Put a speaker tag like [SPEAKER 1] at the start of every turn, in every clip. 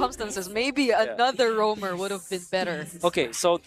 [SPEAKER 1] circumstances, maybe another roamer would have been better.
[SPEAKER 2] Okay, so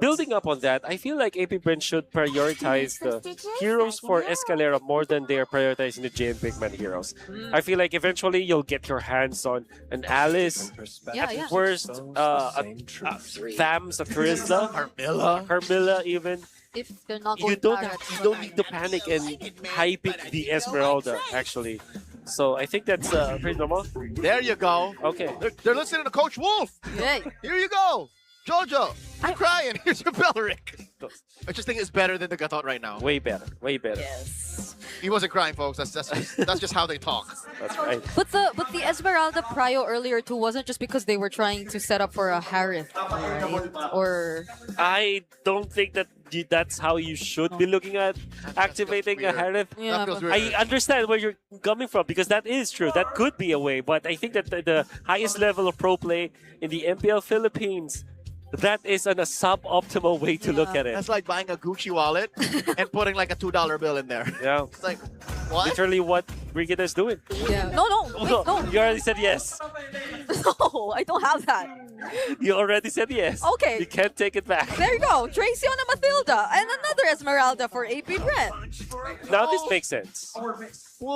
[SPEAKER 2] building up on that, I feel like AP.Bren should prioritize the heroes for Escalera more than they are prioritizing the JMPINKMAN heroes. I feel like eventually you'll get your hands on an Alice, at worst, Thams, a Charisma, Carmilla even.
[SPEAKER 1] If they're not
[SPEAKER 2] You don't need to panic and high pick the Esmeralda, actually. So I think that's pretty normal.
[SPEAKER 3] There you go.
[SPEAKER 2] Okay.
[SPEAKER 3] They're listening to Coach Wolf.
[SPEAKER 1] Yay.
[SPEAKER 3] Here you go. Jojo, you're crying. Here's your Belric. I just think it's better than the Gatot right now.
[SPEAKER 2] Way better. Way better.
[SPEAKER 1] Yes.
[SPEAKER 3] He wasn't crying, folks. That's just how they talk.
[SPEAKER 2] That's right.
[SPEAKER 1] But the Esmeralda prio earlier too wasn't just because they were trying to set up for a Harith, right? Or
[SPEAKER 2] I don't think that that's how you should be looking at activating a Harith.
[SPEAKER 1] yeah,
[SPEAKER 3] feels
[SPEAKER 1] but-
[SPEAKER 3] weird.
[SPEAKER 2] I understand where you're coming from because that is true. That could be a way, but I think that the highest level of pro play in the MPL Philippines, that is a suboptimal way to look at it.
[SPEAKER 3] That's like buying a Gucci wallet and putting like a $2 bill in there.
[SPEAKER 2] Yeah,
[SPEAKER 3] It's like, what?
[SPEAKER 2] literally what Brigitte is doing.
[SPEAKER 1] yeah. No, wait, no.
[SPEAKER 2] You already said yes.
[SPEAKER 1] No, I don't have that.
[SPEAKER 2] You already said yes.
[SPEAKER 1] Okay.
[SPEAKER 2] You can't take it back.
[SPEAKER 1] There you go. Tracy on a Mathilda and another Esmeralda for AP.Bren.
[SPEAKER 2] Now this makes sense.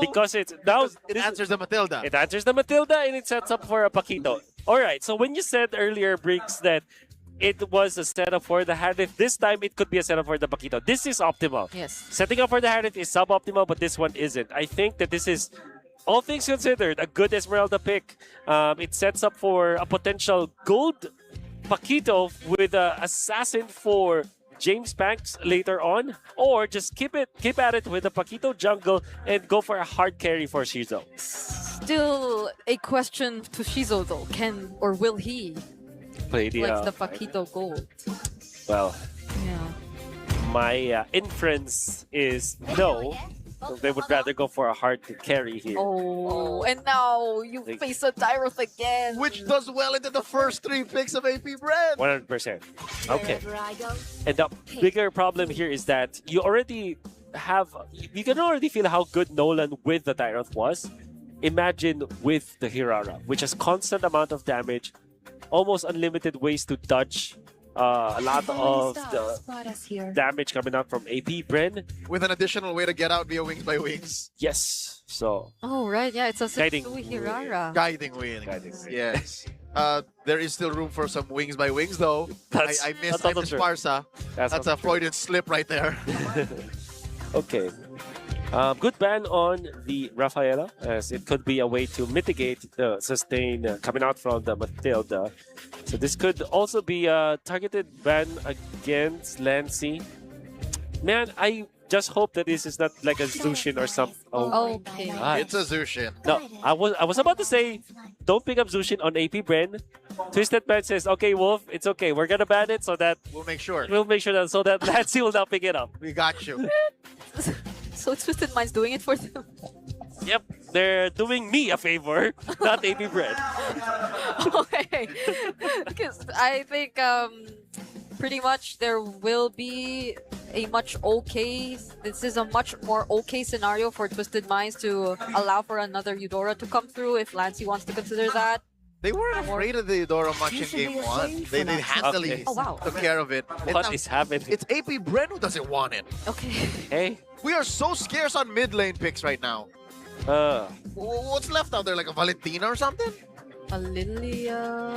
[SPEAKER 2] Because it's now
[SPEAKER 3] It answers the Matilda.
[SPEAKER 2] it answers the Matilda and it sets up for a Paquito. Alright, so when you said earlier, Briggs, that it was a setup for the Harith, this time it could be a setup for the Paquito. This is optimal.
[SPEAKER 1] Yes.
[SPEAKER 2] Setting up for the Harith is suboptimal, but this one isn't. I think that this is, all things considered, a good Esmeralda pick. It sets up for a potential gold Paquito with an assassin for Jamespangks later on, or just keep at it with a Paquito jungle and go for a hard carry for Shizo.
[SPEAKER 1] Still a question to Shizo though. Can or will he
[SPEAKER 2] Play the,
[SPEAKER 1] flex the Paquito gold?
[SPEAKER 2] well,
[SPEAKER 1] Yeah.
[SPEAKER 2] my inference is no. So they would rather go for a hard carry here.
[SPEAKER 1] Oh, and now you face a Tyros again.
[SPEAKER 3] Which does well into the first 3 picks of AP.Bren.
[SPEAKER 2] 100%. Okay. And the bigger problem here is that you already have, you can already feel how good Nolan with the Tyrant was. Imagine with the Hirara, which has constant amount of damage, almost unlimited ways to dodge a lot of the damage coming out from AP.Bren.
[SPEAKER 3] With an additional way to get out via wings by wings.
[SPEAKER 2] Yes. So,
[SPEAKER 1] Oh, right. Yeah, it's a
[SPEAKER 2] Guiding.
[SPEAKER 1] Setsui Hirara.
[SPEAKER 3] Guiding wings. Yes. There is still room for some wings by wings, though.
[SPEAKER 2] That's-
[SPEAKER 3] I
[SPEAKER 2] that's
[SPEAKER 3] miss
[SPEAKER 2] also true.
[SPEAKER 3] Sparsa. That's
[SPEAKER 2] also
[SPEAKER 3] a Freudian slip right there.
[SPEAKER 2] okay. Good ban on the Rafaela, as it could be a way to mitigate the sustain coming out from the Matilda. So this could also be a targeted ban against LanceCy. Man, I just hope that this is not like a Zushin or some. Oh,
[SPEAKER 1] Okay.
[SPEAKER 2] God.
[SPEAKER 3] It's a Zushin.
[SPEAKER 2] No, I was about to say, don't pick up Zushin on AP.Bren. Twisted Man says, okay, Wolf, it's okay. We're gonna ban it so that
[SPEAKER 3] We'll make sure.
[SPEAKER 2] so that LanceCy will not pick it up.
[SPEAKER 3] We got you.
[SPEAKER 1] So Twisted Mind's doing it for them.
[SPEAKER 2] Yep, they're doing me a favor, not AP.Bren.
[SPEAKER 1] Okay. Because I think pretty much there will be a much okay. This is a much more okay scenario for Twisted Minds to allow for another Eudora to come through if LanceCy wants to consider that.
[SPEAKER 3] They weren't afraid of the Eudora much in game 1. They handily
[SPEAKER 2] Okay.
[SPEAKER 1] Oh, wow.
[SPEAKER 3] took care of it. And
[SPEAKER 2] What
[SPEAKER 3] now
[SPEAKER 2] is happening?
[SPEAKER 3] It's AP.Bren who doesn't want it.
[SPEAKER 1] Okay.
[SPEAKER 2] Hey,
[SPEAKER 3] We are so scarce on mid lane picks right now. What's left out there? Like a Valentina or something?
[SPEAKER 1] A Lilia.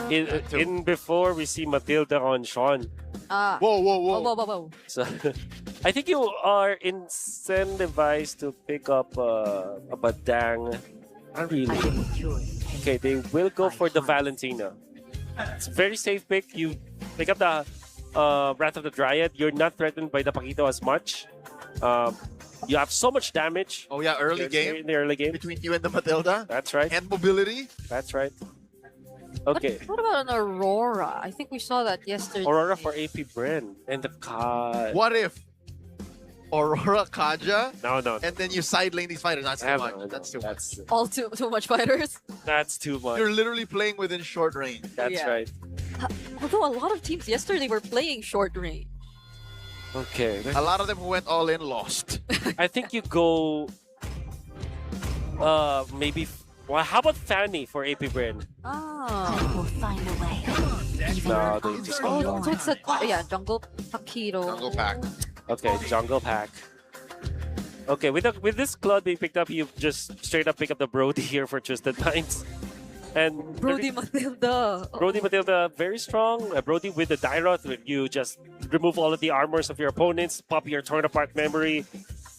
[SPEAKER 2] in before we see Matilda on Sean.
[SPEAKER 1] Ah.
[SPEAKER 3] Whoa, whoa,
[SPEAKER 1] Whoa,
[SPEAKER 3] whoa.
[SPEAKER 1] whoa, whoa, whoa.
[SPEAKER 2] So I think you are incentivized to pick up a Badang. Not really. Okay, they will go for the Valentina. It's a very safe pick. You pick up the Wrath of the Dryad. You're not threatened by the Paquito as much. You have so much damage.
[SPEAKER 3] Oh yeah, early game
[SPEAKER 2] In the early game.
[SPEAKER 3] between you and the Matilda.
[SPEAKER 2] That's right.
[SPEAKER 3] Hand mobility.
[SPEAKER 2] That's right. Okay.
[SPEAKER 1] What about an Aurora? I think we saw that yesterday.
[SPEAKER 2] Aurora for AP.Bren and the card.
[SPEAKER 3] What if Aurora Kaja
[SPEAKER 2] No,
[SPEAKER 3] and then you side lane these fighters? That's too much.
[SPEAKER 2] no,
[SPEAKER 3] That's too much.
[SPEAKER 1] All too much fighters.
[SPEAKER 2] That's too much.
[SPEAKER 3] You're literally playing within short range.
[SPEAKER 2] That's
[SPEAKER 1] Yeah.
[SPEAKER 2] right.
[SPEAKER 1] Although a lot of teams yesterday were playing short range.
[SPEAKER 2] Okay.
[SPEAKER 3] A lot of them who went all in lost.
[SPEAKER 2] I think you go maybe Well, how about Fanny for AP.Bren?
[SPEAKER 1] Oh.
[SPEAKER 4] We'll find a way.
[SPEAKER 2] No, they just
[SPEAKER 1] Oh, so it's a jungle Pakiro.
[SPEAKER 3] Jungle pack.
[SPEAKER 2] okay, jungle pack. Okay, with this Claude being picked up, you just straight up pick up the Brody here for Twisted Minds. And
[SPEAKER 1] Brody Matilda.
[SPEAKER 2] Brody Matilda, very strong. Brody with the Dairoth, you just remove all of the armors of your opponents, pop your torn apart memory,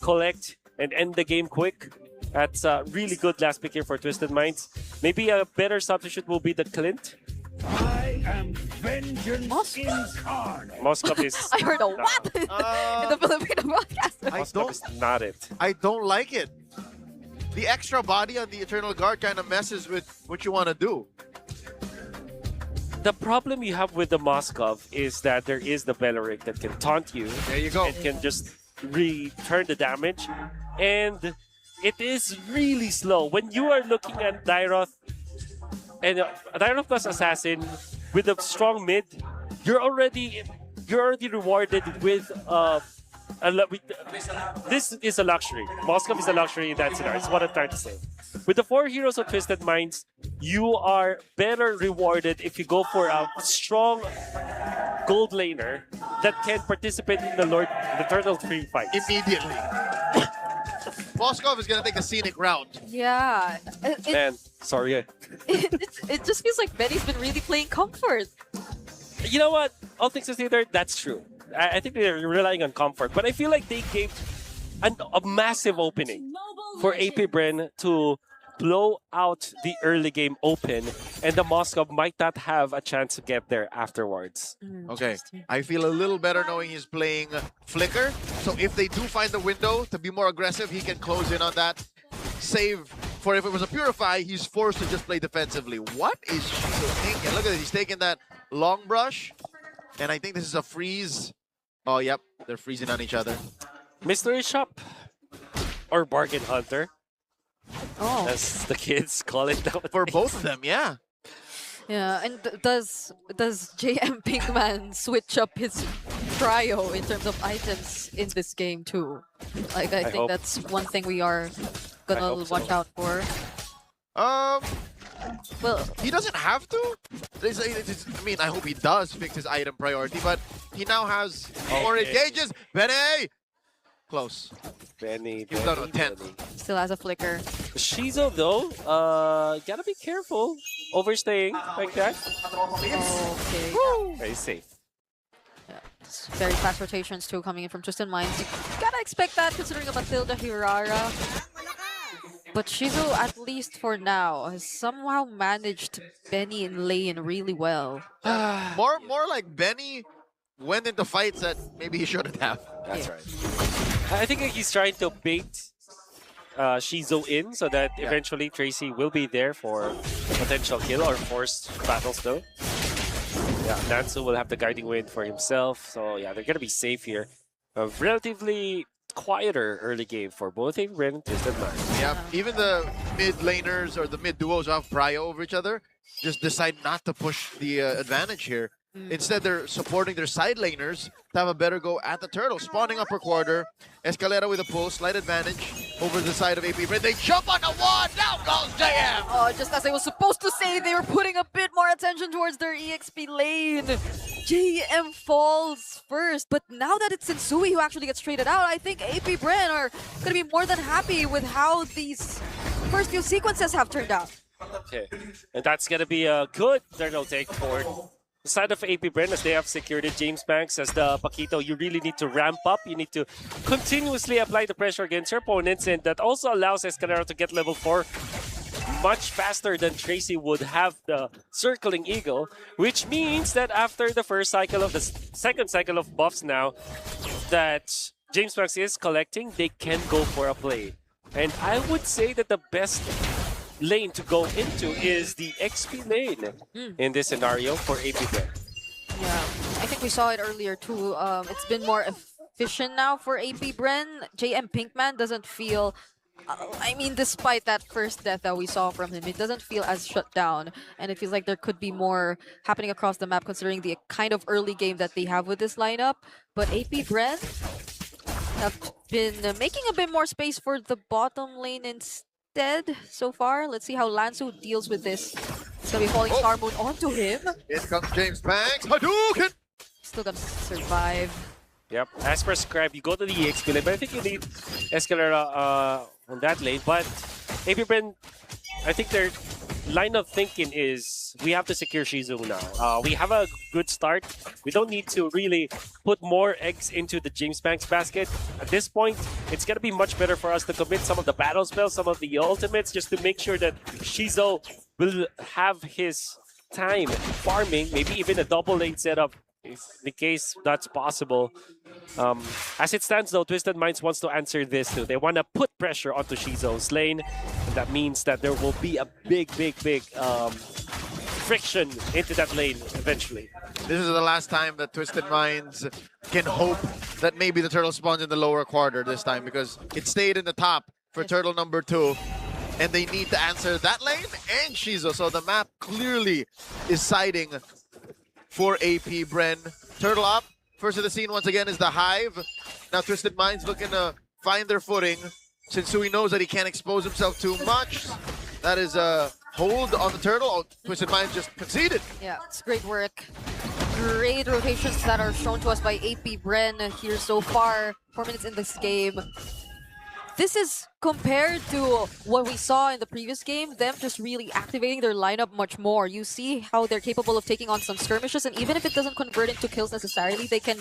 [SPEAKER 2] collect, and end the game quick. That's a really good last pick here for Twisted Minds. Maybe a better substitute will be the Clint.
[SPEAKER 5] I am vengeance
[SPEAKER 1] Moscow?
[SPEAKER 5] incarnate.
[SPEAKER 2] Moskov is
[SPEAKER 1] I heard a what in the Filipino broadcast.
[SPEAKER 2] Moskov is not it.
[SPEAKER 3] I don't like it. The extra body on the Eternal Guard kind of messes with what you want to do.
[SPEAKER 2] The problem you have with the Moskov is that there is the Beleric that can taunt you.
[SPEAKER 3] There you go.
[SPEAKER 2] It can just return the damage. And it is really slow. When you are looking at Dairoth and Dairoth plus Assassin with a strong mid, you're already rewarded with this is a luxury. Moskov is a luxury in that scenario. That's what I'm trying to say. With the 4 heroes of Twisted Minds, you are better rewarded if you go for a strong gold laner that can participate in the Turtle 3 fights.
[SPEAKER 3] Immediately. Moskov is going to take a scenic route.
[SPEAKER 1] Yeah.
[SPEAKER 2] Man, sorry.
[SPEAKER 1] It just feels like Benny's been really playing comfort.
[SPEAKER 2] You know what? All things considered, that's true. I think they're relying on comfort, but I feel like they gave a massive opening for AP.Bren to blow out the early game open, and the Moskov might not have a chance to get there afterwards.
[SPEAKER 3] Okay, I feel a little better knowing he's playing Flicker. So if they do find the window to be more aggressive, he can close in on that. Save for if it was a Purify, he's forced to just play defensively. What is Shizo thinking? Look at this, he's taking that long brush, and I think this is a freeze. Oh, yep, they're freezing on each other.
[SPEAKER 2] Mystery Shop or Bargain Hunter,
[SPEAKER 1] Oh.
[SPEAKER 2] as the kids call it nowadays.
[SPEAKER 3] For both of them, yeah.
[SPEAKER 1] Yeah, and does JMPINKMAN switch up his trio in terms of items in this game too? Like I think
[SPEAKER 2] hope.
[SPEAKER 1] that's one thing we are gonna
[SPEAKER 2] hope so.
[SPEAKER 1] watch out for. Well,
[SPEAKER 3] He doesn't have to. I mean, I hope he does fix his item priority, but he now has 4
[SPEAKER 2] Okay.
[SPEAKER 3] engages. Benny! Close.
[SPEAKER 2] Benny,
[SPEAKER 3] He's done with 10.
[SPEAKER 1] still has a flicker.
[SPEAKER 2] Shizo though, gotta be careful overstaying like that.
[SPEAKER 1] Okay.
[SPEAKER 2] Very safe.
[SPEAKER 1] Yeah. It's very fast rotations too coming in from Twisted Minds. You gotta expect that considering a Matilda Hirara. But Shizu, at least for now, has somehow managed Benny in lane really well.
[SPEAKER 3] More like Benny went into fights that maybe he shouldn't have.
[SPEAKER 2] That's right. I think he's trying to bait Shizo in so that eventually Tracy will be there for a potential kill or forced battles though. Yeah, Lansu will have the guiding wind for himself. So yeah, they're gonna be safe here. A relatively quieter early game for both AP.Bren and Twisted Minds.
[SPEAKER 3] Yeah, even the mid laners or the mid duos who have prio over each other just decide not to push the advantage here. Instead, they're supporting their side laners to have a better go at the turtle. Spawning upper quarter. Escalera with a pull, slight advantage over the side of AP.Bren. They jump on the wall, down goes JM!
[SPEAKER 1] Oh, just as I was supposed to say, they were putting a bit more attention towards their EXP lane. JM falls first, but now that it's Sensui who actually gets traded out, I think AP.Bren are going to be more than happy with how these first few sequences have turned out.
[SPEAKER 2] Okay, and that's gonna be a good turtle take for the side of AP.Bren as they have secured it. Jamespangks as the Paquito, you really need to ramp up. You need to continuously apply the pressure against your opponents, and that also allows Escalera to get level 4 much faster than Tracy would have the circling eagle, which means that after the first cycle of the second cycle of buffs now that Jamespangks is collecting, they can go for a play. And I would say that the best lane to go into is the XP lane in this scenario for AP.Bren.
[SPEAKER 1] Yeah, I think we saw it earlier too. It's been more efficient now for AP.Bren. JMPINKMAN doesn't feel... I mean, despite that first death that we saw from him, it doesn't feel as shut down. And it feels like there could be more happening across the map considering the kind of early game that they have with this lineup. But AP.Bren have been making a bit more space for the bottom lane instead. dead so far. Let's see how Lansu deals with this. It's gonna be falling Star Moon onto him.
[SPEAKER 3] Here comes Jamespangks. Hadouken!
[SPEAKER 1] Still gonna survive.
[SPEAKER 2] Yep, as prescribed, you go to the EXP lane, but I think you need Escalera on that lane. But AP.Bren, I think their line of thinking is we have to secure Shizu now. We have a good start. We don't need to really put more eggs into the Jamespangks basket. At this point, it's going to be much better for us to commit some of the battle spells, some of the ultimates, just to make sure that Shizu will have his time farming, maybe even a double lane setup in the case that's possible. As it stands though, Twisted Minds wants to answer this too. They want to put pressure onto Shizu's lane, and that means that there will be a big friction into that lane eventually.
[SPEAKER 3] This is the last time that Twisted Minds can hope that maybe the turtle spawns in the lower quarter this time, because it stayed in the top for turtle number 2. And they need to answer that lane and Shizu. So the map clearly is siding for AP.Bren. Turtle up. First of the scene once again is the Hive. Now Twisted Minds looking to find their footing. Sensui knows that he can't expose himself too much. That is a hold on the turtle. Oh, Twisted Minds just conceded.
[SPEAKER 1] Yeah, it's great work. Great rotations that are shown to us by AP.Bren here so far. 4 minutes in this game. This is compared to what we saw in the previous game, them just really activating their lineup much more. You see how they're capable of taking on some skirmishes, and even if it doesn't convert into kills necessarily, they can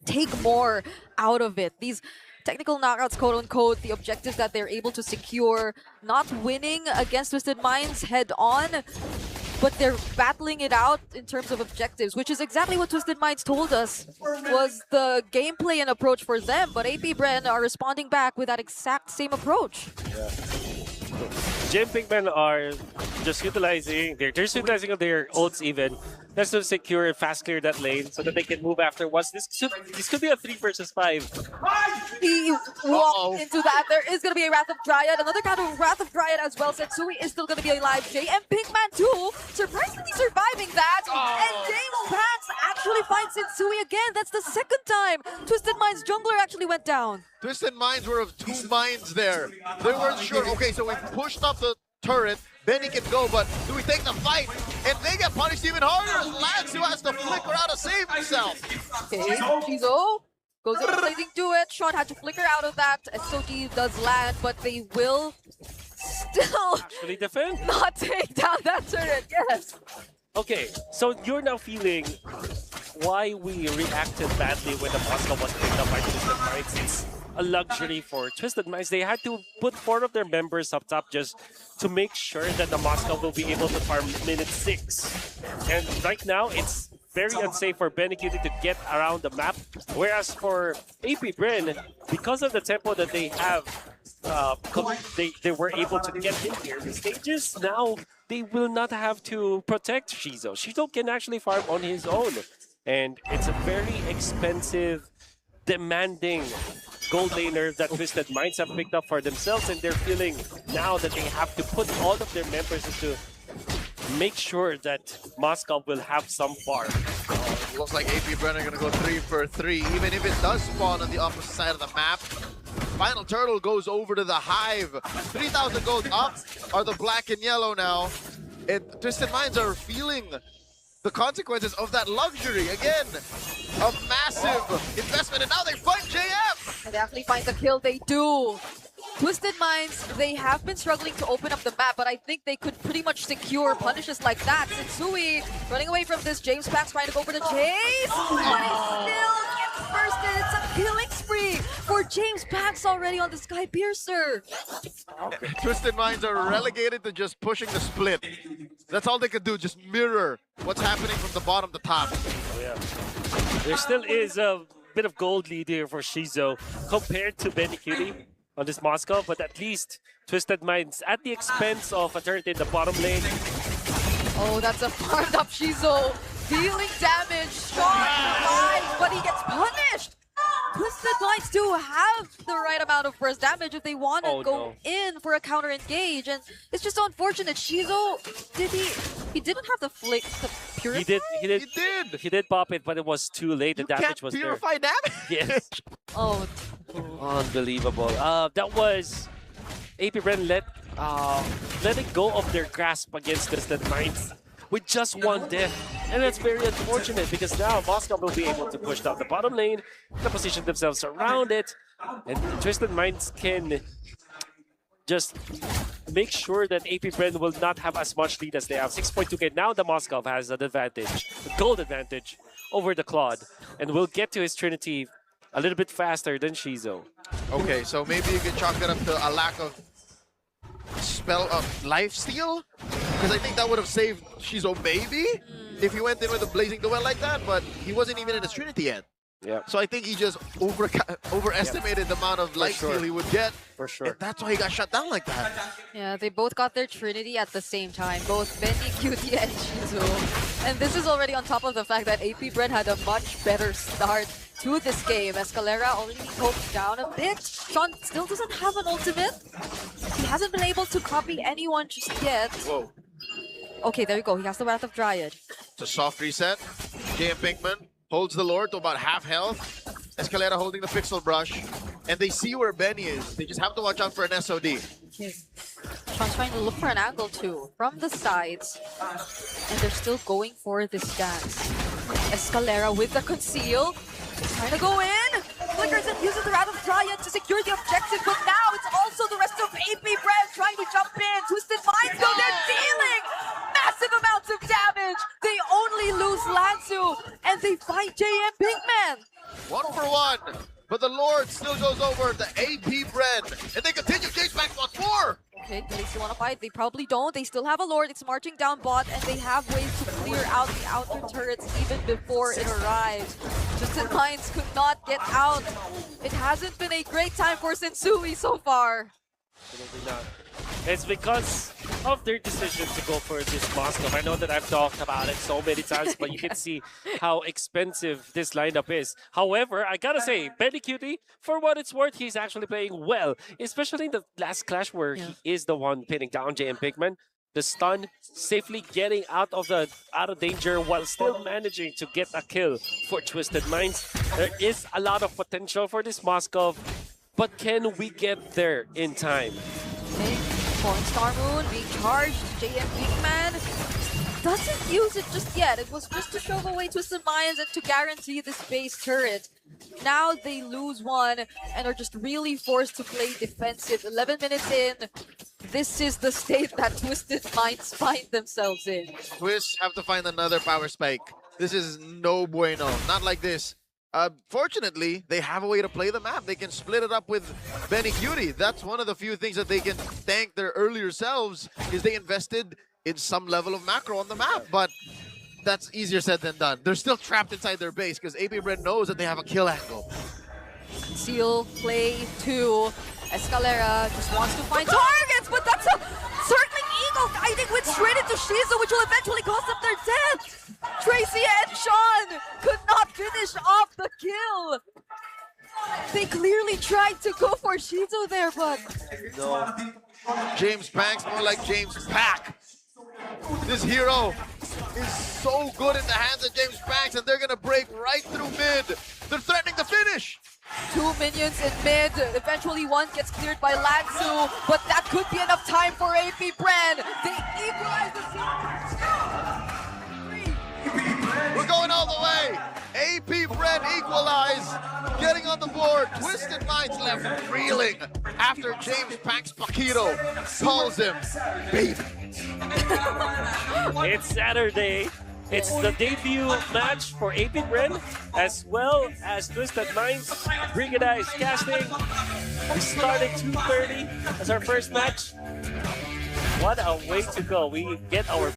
[SPEAKER 1] take more out of it. These technical knockouts, quote-unquote, the objectives that they're able to secure, not winning against Twisted Minds head-on, but they're battling it out in terms of objectives, which is exactly what Twisted Minds told us was the gameplay and approach for them. But AP.Bren are responding back with that exact same approach.
[SPEAKER 2] Yeah. JMPINKMAN are just utilizing their their ults even just to secure and fast clear that lane so that they can move afterwards. This could be a 3 versus 5.
[SPEAKER 1] He walked into that. There is going to be a Wrath of Dryad. Another counter Wrath of Dryad as well. Sensui is still going to be alive. JMPINKMAN too, surprisingly surviving that. And Jamespangks actually finds Sensui again. That's the second time Twisted Minds jungler actually went down.
[SPEAKER 3] Twisted Minds were of 2 minds there. They weren't sure. Okay, so we pushed up the turret. Benny can go, but do we take the fight? And they get punished even harder. Lansu has to flicker out to save himself.
[SPEAKER 1] Okay, Shizu goes in blazing to it. Sean had to flicker out of that. SOG does land, but they will still
[SPEAKER 2] Actually defend.
[SPEAKER 1] not take down that turret. Yes.
[SPEAKER 2] Okay, so you're now feeling why we reacted badly when the Moscow was picked up by Twisted Minds. It's a luxury for Twisted Minds. They had to put 4 of their members up top just to make sure that the Moscow will be able to farm minute 6. And right now, it's very unsafe for Bennyqt to get around the map. Whereas for AP.Bren, because of the tempo that they have, they were able to get in here. The stages, now they will not have to protect Shizu. Shizu can actually farm on his own. And it's a very expensive, demanding gold laner that Twisted Minds have picked up for themselves, and they're feeling now that they have to put all of their members into make sure that Moscow will have some farm.
[SPEAKER 3] Looks like AP.Bren are going to go 3 for 3, even if it does spawn on the opposite side of the map. Final turtle goes over to the Hive. 3,000 gold up are the black and yellow now. And Twisted Minds are feeling the consequences of that luxury. Again, a massive investment, and now they find JM!
[SPEAKER 1] And they actually find the kill. They do. Twisted Minds, they have been struggling to open up the map, but I think they could pretty much secure punishes like that. Sensui running away from this. Jamespangks trying to go for the chase, but he still gets bursted. It's a killing spree for Jamespangks already on the Sky Piercer.
[SPEAKER 3] Twisted Minds are relegated to just pushing the split. That's all they could do, just mirror what's happening from the bottom to top.
[SPEAKER 2] Oh, yeah. There still is a bit of gold lead here for Shizu compared to Bennyqt on this Moscow, but at least Twisted Minds at the expense of a turret in the bottom lane.
[SPEAKER 1] Oh, that's a farmed up Shizu. Dealing damage. Sean survives, but he gets punished. Twisted Minds do have the right amount of burst damage if they want to go in for a counter engage, and it's just so unfortunate. Shizu, he didn't have the flick to purify?
[SPEAKER 2] He did pop it, but it was too late. The damage was there.
[SPEAKER 3] Purify damage?
[SPEAKER 2] Yes.
[SPEAKER 1] Oh.
[SPEAKER 2] Unbelievable. That was AP.Bren let letting go of their grasp against Twisted Minds with just one death. And that's very unfortunate because now Moscow will be able to push down the bottom lane, to position themselves around it, and Twisted Minds can just make sure that AP.Bren will not have as much lead as they have. 6.2k. Now the Moscow has an advantage, a gold advantage over the Claude, and will get to his Trinity a little bit faster than Shizo.
[SPEAKER 3] Okay, so maybe you can chalk that up to a lack of spell of life steal, because I think that would have saved Shizo maybe if he went in with a blazing duel like that, but he wasn't even in his Trinity yet.
[SPEAKER 2] Yeah,
[SPEAKER 3] So I think he just overestimated the amount of life steal he would get.
[SPEAKER 2] for sure.
[SPEAKER 3] And that's why he got shut down like that.
[SPEAKER 1] Yeah, they both got their Trinity at the same time, both Bennyqt and Shizu. And this is already on top of the fact that AP.Bren had a much better start to this game. Escalera already poked down a bit. Sean still doesn't have an ultimate. He hasn't been able to copy anyone just yet.
[SPEAKER 3] Whoa.
[SPEAKER 1] Okay, there you go. He has the Wrath of Dryad.
[SPEAKER 3] It's a soft reset. JMPINKMAN holds the Lord to about half health. Escalera holding the Pixel Brush. And they see where Benny is. They just have to watch out for an SOD.
[SPEAKER 1] Okay. Sean's trying to look for an angle too, from the sides. And they're still going for this dance. Escalera with the conceal. Trying to go in. Flickers and uses the Wrath of Dryad to secure the objective, but now it's also the rest of AP.Bren trying to jump in. Twisted Minds go, they're dealing massive amounts of damage. They only lose Lansu, and they fight JMPINKMAN.
[SPEAKER 3] 1-for-1. But the Lord still goes over to AP.Bren. And they continue. Jamespangks wants more.
[SPEAKER 1] Okay, do they still want to fight? They probably don't. They still have a Lord. It's marching down bot, and they have ways to clear out the outer turrets even before it arrives. Twisted Minds could not get out. It hasn't been a great time for Sensui so far.
[SPEAKER 2] Absolutely not. It's because of their decision to go for this Moscow. I know that I've talked about it so many times, but you can see how expensive this lineup is. However, I gotta say, Bennyqt, for what it's worth, he's actually playing well, especially in the last clash where he is the one pinning down JMPINKMAN. The stun, safely getting out of danger while still managing to get a kill for Twisted Minds. There is a lot of potential for this Moscow, but can we get there in time?
[SPEAKER 1] Okay, Falling Star Moon being charged. JMPINKMAN doesn't use it just yet. It was just to shove away Twisted Minds and to guarantee this base turret. Now they lose one and are just really forced to play defensive. 11 minutes in. This is the state that Twisted Minds find themselves in.
[SPEAKER 3] TWIS have to find another power spike. This is no bueno. Not like this. Fortunately, they have a way to play the map. They can split it up with Bennyqt. That's one of the few things that they can thank their earlier selves, is they invested in some level of macro on the map. But that's easier said than done. They're still trapped inside their base because AP.Bren knows that they have a kill angle.
[SPEAKER 1] Seal play 2. Escalera just wants to find targets, but that's a circling eagle guiding with straight into Shizu, which will eventually cost them their death. Tracy and Sean could not finish off the kill. They clearly tried to go for Shizu there, but
[SPEAKER 2] No.
[SPEAKER 3] Jamespangks, more like James Pack. This hero is so good in the hands of Jamespangks, and they're gonna break right through mid. They're threatening to finish.
[SPEAKER 1] 2 minions in mid. Eventually one gets cleared by Lansu, but that could be enough time for AP.Bren. They equalize the series.
[SPEAKER 3] We're going all the way. AP.Bren equalize, getting on the board. Twisted Minds left reeling after Jamespangks Paquito calls him baby.
[SPEAKER 2] It's Saturday. It's the debut match for AP.Bren, as well as Twisted Minds. Bring It Eyes casting. We started 2:30 as our first match. What a way to go. We get our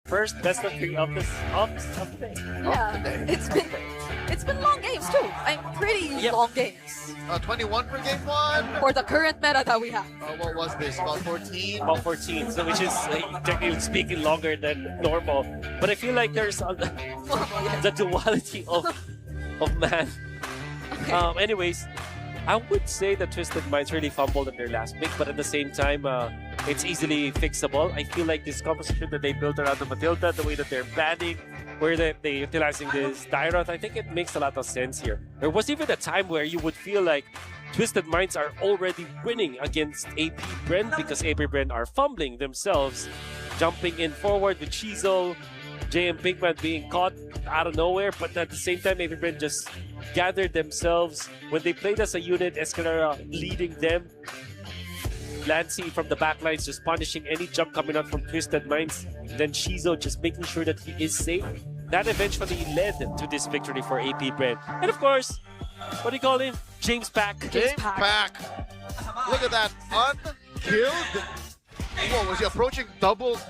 [SPEAKER 2] first best of 3 of the day.
[SPEAKER 1] Yeah, it's been long games too. I'm pretty long games
[SPEAKER 3] 21 for game 1.
[SPEAKER 1] for the current meta that we have.
[SPEAKER 3] What was this? About 14?
[SPEAKER 2] About 14, so which is technically speaking longer than normal. But I feel like there's the duality of man. Anyways, I would say that Twisted Minds really fumbled in their last pick, but at the same time, it's easily fixable. I feel like this composition that they built around the Matilda, the way that they're planning, where they're utilizing this Tyroth, I think it makes a lot of sense here. There was even a time where you would feel like Twisted Minds are already winning against AP.Bren because AP.Bren are fumbling themselves, jumping in forward with Shizo, JMPINKMAN being caught out of nowhere, but at the same time, AP.Bren just gathered themselves. When they played as a unit, Escalera leading them, LanceCy from the backlines just punishing any jump coming out from Twisted Minds, then Shizo just making sure that he is safe. That eventually led to this victory for AP.Bren. And of course, what do you call him? Jamespangks.
[SPEAKER 3] Jamespangks. Look at that. Unkilled. Whoa, was he approaching double